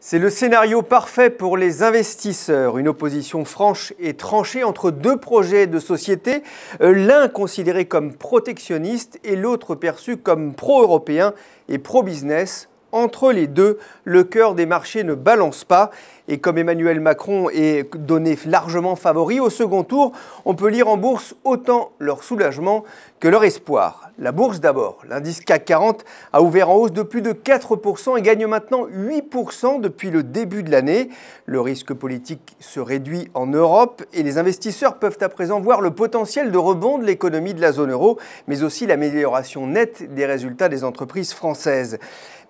C'est le scénario parfait pour les investisseurs. Une opposition franche et tranchée entre deux projets de société, l'un considéré comme protectionniste et l'autre perçu comme pro-européen et pro-business. Entre les deux, le cœur des marchés ne balance pas. Et comme Emmanuel Macron est donné largement favori au second tour, on peut lire en bourse autant leur soulagement que leur espoir. La bourse d'abord. L'indice CAC 40 a ouvert en hausse de plus de 4% et gagne maintenant 8% depuis le début de l'année. Le risque politique se réduit en Europe et les investisseurs peuvent à présent voir le potentiel de rebond de l'économie de la zone euro, mais aussi l'amélioration nette des résultats des entreprises françaises.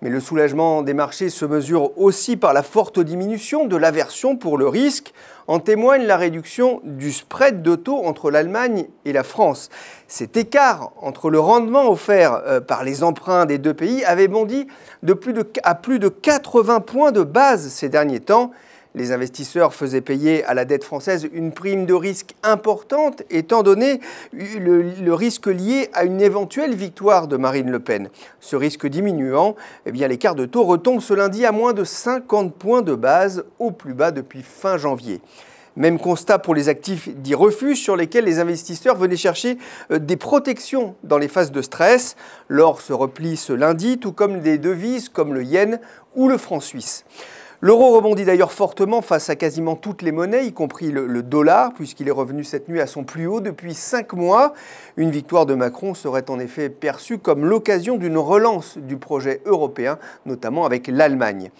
Mais le soulagement des marchés se mesure aussi par la forte diminution de l'aversion pour le risque. En témoigne la réduction du spread de taux entre l'Allemagne et la France. Cet écart entre le rendement offert par les emprunts des deux pays avait bondi à plus de 80 points de base ces derniers temps. Les investisseurs faisaient payer à la dette française une prime de risque importante, étant donné le risque lié à une éventuelle victoire de Marine Le Pen. Ce risque diminuant, l'écart de taux retombe ce lundi à moins de 50 points de base, au plus bas depuis fin janvier. Même constat pour les actifs dits refuges sur lesquels les investisseurs venaient chercher des protections dans les phases de stress. L'or se replie ce lundi, tout comme des devises comme le yen ou le franc suisse. L'euro rebondit d'ailleurs fortement face à quasiment toutes les monnaies, y compris le dollar, puisqu'il est revenu cette nuit à son plus haut depuis 5 mois. Une victoire de Macron serait en effet perçue comme l'occasion d'une relance du projet européen, notamment avec l'Allemagne.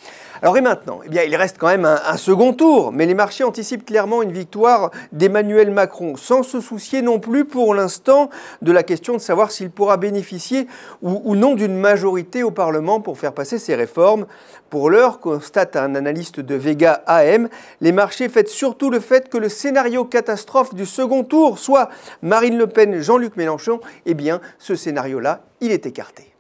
Alors et maintenant, il reste quand même un second tour, mais les marchés anticipent clairement une victoire d'Emmanuel Macron, sans se soucier non plus pour l'instant de la question de savoir s'il pourra bénéficier ou non d'une majorité au Parlement pour faire passer ses réformes. Pour l'heure, constate un analyste de Vega AM, les marchés fêtent surtout le fait que le scénario catastrophe du second tour, soit Marine Le Pen, Jean-Luc Mélenchon, ce scénario-là, il est écarté.